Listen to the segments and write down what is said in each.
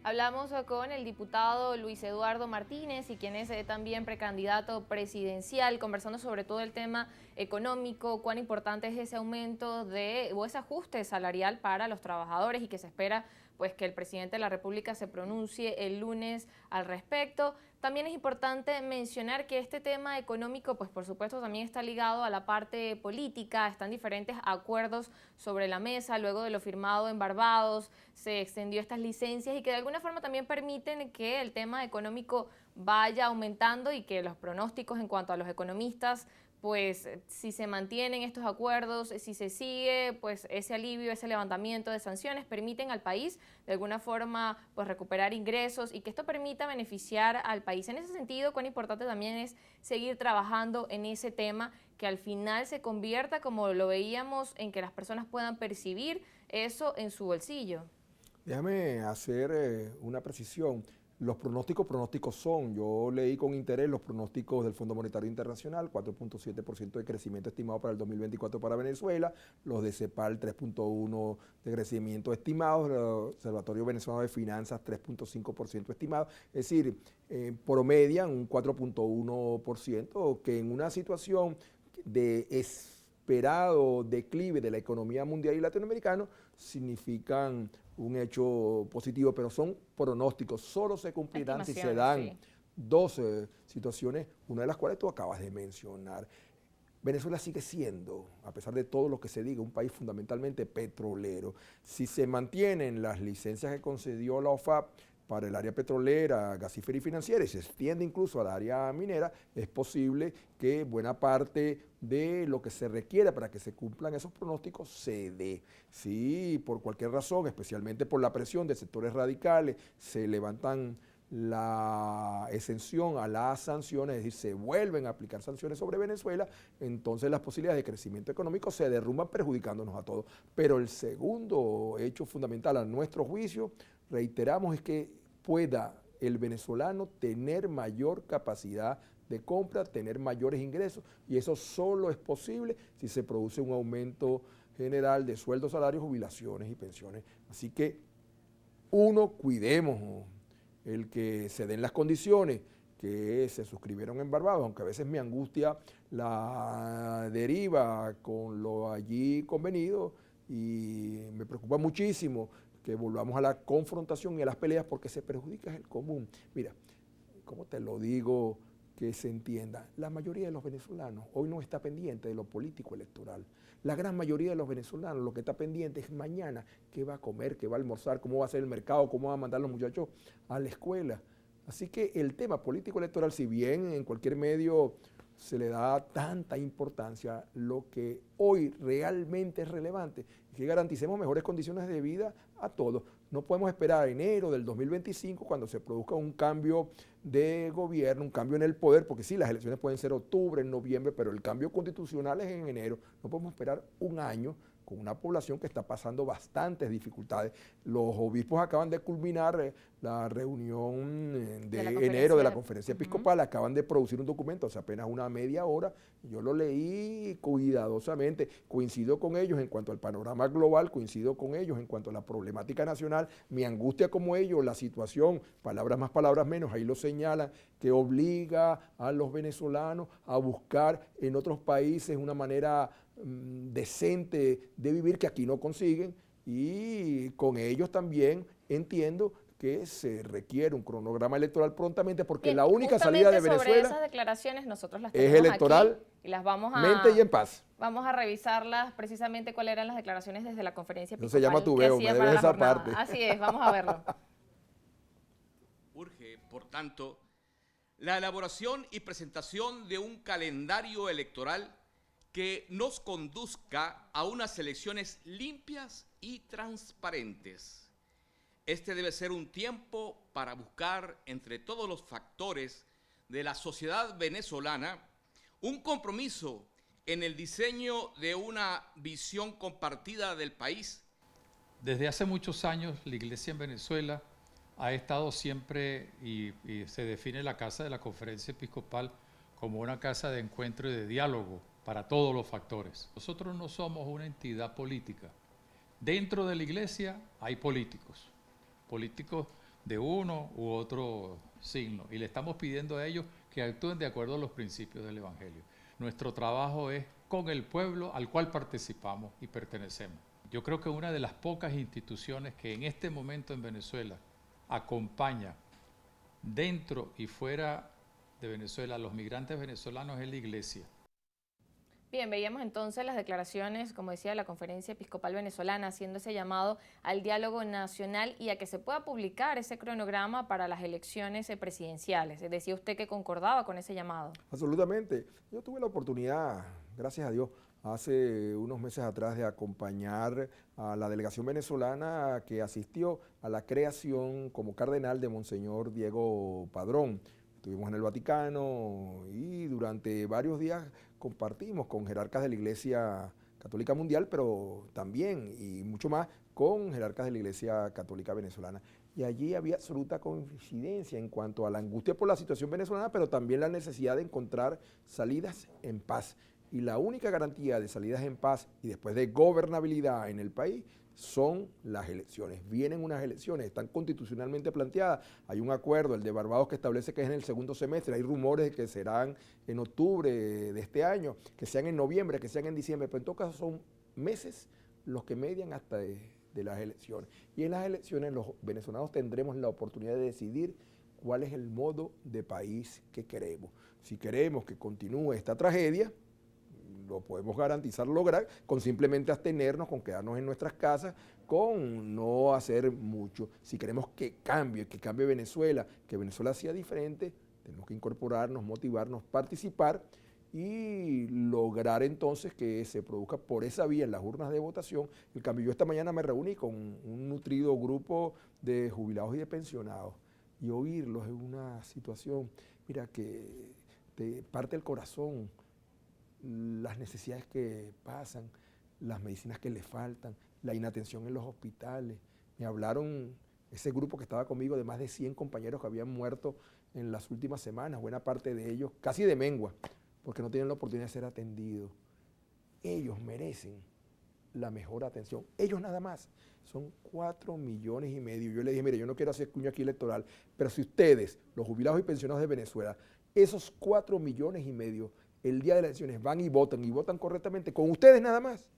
Hablamos con el diputado Luis Eduardo Martínez, y quien es también precandidato presidencial, conversando sobre todo el tema económico, cuán importante es ese aumento o ese ajuste salarial para los trabajadores, y que se espera pues que el presidente de la República se pronuncie el lunes al respecto. También es importante mencionar que este tema económico, pues por supuesto también está ligado a la parte política. Están diferentes acuerdos sobre la mesa, luego de lo firmado en Barbados, se extendió estas licencias y que de alguna forma también permiten que el tema económico vaya aumentando, y que los pronósticos en cuanto a los economistas, pues si se mantienen estos acuerdos, si se sigue, pues ese alivio, ese levantamiento de sanciones permiten al país de alguna forma pues recuperar ingresos, y que esto permita beneficiar al país. En ese sentido, cuán importante también es seguir trabajando en ese tema, que al final se convierta, como lo veíamos, en que las personas puedan percibir eso en su bolsillo. Déjame hacer una precisión. Los pronósticos son, yo leí con interés los pronósticos del Fondo Monetario Internacional, 4.7% de crecimiento estimado para el 2024 para Venezuela, los de CEPAL 3.1% de crecimiento estimado, el Observatorio Venezolano de Finanzas 3.5% estimado, es decir, promedian un 4.1%, que en una situación de esperado declive de la economía mundial y latinoamericana significan un hecho positivo, pero son pronósticos, solo se cumplirán si se dan Sí. dos situaciones, una de las cuales tú acabas de mencionar. Venezuela sigue siendo, a pesar de todo lo que se diga, un país fundamentalmente petrolero. Si se mantienen las licencias que concedió la OFAP para el área petrolera, gasífera y financiera, y se extiende incluso al área minera, es posible que buena parte de lo que se requiera para que se cumplan esos pronósticos se dé. Si por cualquier razón, especialmente por la presión de sectores radicales, se levantan la exención a las sanciones, es decir, se vuelven a aplicar sanciones sobre Venezuela, entonces las posibilidades de crecimiento económico se derrumban, perjudicándonos a todos. Pero el segundo hecho fundamental a nuestro juicio, reiteramos, es que pueda el venezolano tener mayor capacidad de compra, tener mayores ingresos, y eso solo es posible si se produce un aumento general de sueldos, salarios, jubilaciones y pensiones. Así que cuidemos el que se den las condiciones que se suscribieron en Barbados, aunque a veces me angustia la deriva con lo allí convenido, y me preocupa muchísimo que volvamos a la confrontación y a las peleas, porque se perjudica el común. Mira, ¿cómo te lo digo que se entienda? La mayoría de los venezolanos hoy no está pendiente de lo político electoral. La gran mayoría de los venezolanos lo que está pendiente es mañana qué va a comer, qué va a almorzar, cómo va a ser el mercado, cómo va a mandar los muchachos a la escuela. Así que el tema político electoral, si bien en cualquier medio se le da tanta importancia, lo que hoy realmente es relevante es que garanticemos mejores condiciones de vida a todos. No podemos esperar a enero del 2025, cuando se produzca un cambio de gobierno, un cambio en el poder, porque sí, las elecciones pueden ser octubre, en noviembre, pero el cambio constitucional es en enero. No podemos esperar un año con una población que está pasando bastantes dificultades. Los obispos acaban de culminar la reunión de enero de la conferencia episcopal, acaban de producir un documento hace apenas una media hora, yo lo leí cuidadosamente, coincido con ellos en cuanto al panorama global, coincido con ellos en cuanto a la problemática nacional, mi angustia como ellos, la situación, palabras más, palabras menos, ahí lo señalan, que obliga a los venezolanos a buscar en otros países una manera decente de vivir que aquí no consiguen, y con ellos también entiendo que se requiere un cronograma electoral prontamente, porque Bien, la única salida de Venezuela sobre esas declaraciones nosotros las es tenemos electoral, aquí, y las y en paz. vamos a revisarlas, precisamente cuáles eran las declaraciones desde la conferencia Eso se llama episcopal que tubeo, me hacía para debes la esa jornada. parte. Así es, vamos a verlo. Urge, por tanto, la elaboración y presentación de un calendario electoral que nos conduzca a unas elecciones limpias y transparentes. Este debe ser un tiempo para buscar entre todos los factores de la sociedad venezolana un compromiso en el diseño de una visión compartida del país. Desde hace muchos años la Iglesia en Venezuela ha estado siempre, y se define la Casa de la Conferencia Episcopal como una casa de encuentro y de diálogo para todos los factores. Nosotros no somos una entidad política. Dentro de la Iglesia hay políticos de uno u otro signo. Y le estamos pidiendo a ellos que actúen de acuerdo a los principios del Evangelio. Nuestro trabajo es con el pueblo al cual participamos y pertenecemos. Yo creo que una de las pocas instituciones que en este momento en Venezuela acompaña dentro y fuera de Venezuela a los migrantes venezolanos es la Iglesia. Bien, veíamos entonces las declaraciones, como decía, de la Conferencia Episcopal Venezolana, haciendo ese llamado al diálogo nacional y a que se pueda publicar ese cronograma para las elecciones presidenciales. Decía usted que concordaba con ese llamado. Absolutamente. Yo tuve la oportunidad, gracias a Dios, hace unos meses atrás de acompañar a la delegación venezolana que asistió a la creación como cardenal de Monseñor Diego Padrón. Estuvimos en el Vaticano y durante varios días compartimos con jerarcas de la Iglesia Católica Mundial, pero también y mucho más con jerarcas de la Iglesia Católica Venezolana. Y allí había absoluta coincidencia en cuanto a la angustia por la situación venezolana, pero también la necesidad de encontrar salidas en paz. Y la única garantía de salidas en paz y después de gobernabilidad en el país son las elecciones. Vienen unas elecciones, están constitucionalmente planteadas. Hay un acuerdo, el de Barbados, que establece que es en el segundo semestre. Hay rumores de que serán en octubre de este año, que sean en noviembre, que sean en diciembre, pero en todo caso son meses los que median hasta de las elecciones. Y en las elecciones los venezolanos tendremos la oportunidad de decidir cuál es el modo de país que queremos. Si queremos que continúe esta tragedia, lo podemos garantizar, lograr, con simplemente abstenernos, con quedarnos en nuestras casas, con no hacer mucho. Si queremos que cambie Venezuela, que Venezuela sea diferente, tenemos que incorporarnos, motivarnos, participar y lograr entonces que se produzca por esa vía en las urnas de votación el cambio. Yo esta mañana me reuní con un nutrido grupo de jubilados y de pensionados y oírlos es una situación, mira, que te parte el corazón, las necesidades que pasan, las medicinas que les faltan, la inatención en los hospitales. Me hablaron, ese grupo que estaba conmigo, de más de 100 compañeros que habían muerto en las últimas semanas, buena parte de ellos casi de mengua, porque no tienen la oportunidad de ser atendidos. Ellos merecen la mejor atención, ellos nada más. Son 4,5 millones. Yo le dije, mire, yo no quiero hacer cuño aquí electoral, pero si ustedes, los jubilados y pensionados de Venezuela, esos 4,5 millones, el día de las elecciones van y votan correctamente, con ustedes nada más,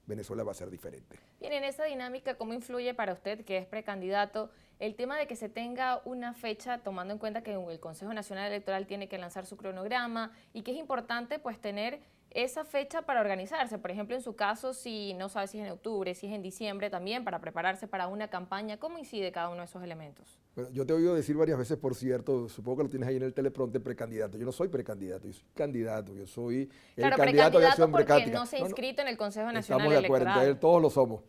Venezuela va a ser diferente. Bien, en esa dinámica, ¿cómo influye para usted, que es precandidato, el tema de que se tenga una fecha, tomando en cuenta que el Consejo Nacional Electoral tiene que lanzar su cronograma y que es importante pues tener esa fecha para organizarse? Por ejemplo, en su caso, si no sabe si es en octubre, si es en diciembre también, para prepararse para una campaña, ¿cómo incide cada uno de esos elementos? Bueno, yo te he oído decir varias veces, por cierto, supongo que lo tienes ahí en el teleprompter, precandidato. Yo no soy precandidato, yo soy candidato, yo soy el candidato de Acción Democrática. No se ha inscrito en el Consejo Nacional Electoral. Estamos de acuerdo, Electoral. entonces todos lo somos.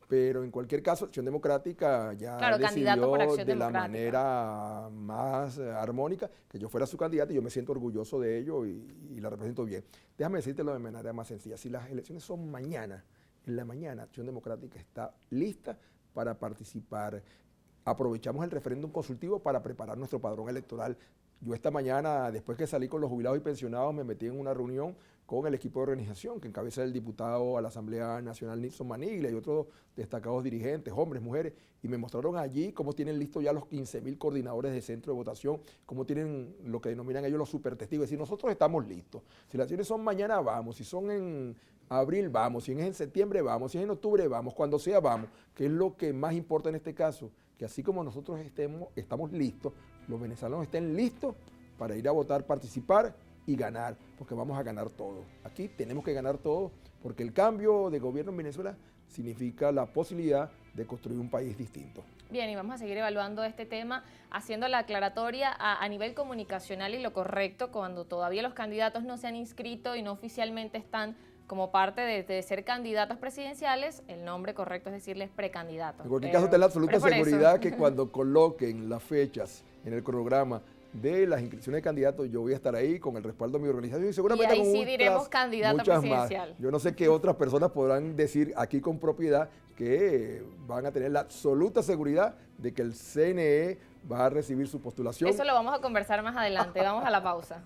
Pero en cualquier caso, Acción Democrática ya decidió de la manera más armónica que yo fuera su candidato y yo me siento orgulloso de ello y la represento bien. Déjame decírtelo de manera más sencilla. Si las elecciones son mañana, en la mañana, Acción Democrática está lista para participar. Aprovechamos el referéndum consultivo para preparar nuestro padrón electoral. Yo esta mañana, después que salí con los jubilados y pensionados, me metí en una reunión con el equipo de organización que encabeza el diputado a la Asamblea Nacional Nixon Maniglia y otros destacados dirigentes, hombres, mujeres, y me mostraron allí cómo tienen listos ya los 15.000 coordinadores de centro de votación, cómo tienen lo que denominan ellos los supertestigos. Es decir, nosotros estamos listos. Si las elecciones son mañana, vamos. Si son en abril, vamos. Si es en septiembre, vamos. Si es en octubre, vamos. Cuando sea, vamos. Que es lo que más importa en este caso, que así como nosotros estamos listos, los venezolanos estén listos para ir a votar, participar y ganar, porque vamos a ganar todo. Aquí tenemos que ganar todo, porque el cambio de gobierno en Venezuela significa la posibilidad de construir un país distinto. Bien, y vamos a seguir evaluando este tema, haciendo la aclaratoria a nivel comunicacional y lo correcto cuando todavía los candidatos no se han inscrito y no oficialmente están como parte de ser candidatos presidenciales. El nombre correcto es decirles precandidatos. En cualquier caso, ten la absoluta seguridad que cuando coloquen las fechas en el cronograma de las inscripciones de candidatos, yo voy a estar ahí con el respaldo de mi organización y seguramente y ahí con sí diremos candidato presidencial. Más. Yo no sé qué otras personas podrán decir aquí con propiedad que van a tener la absoluta seguridad de que el CNE va a recibir su postulación. Eso lo vamos a conversar más adelante. Vamos a la pausa.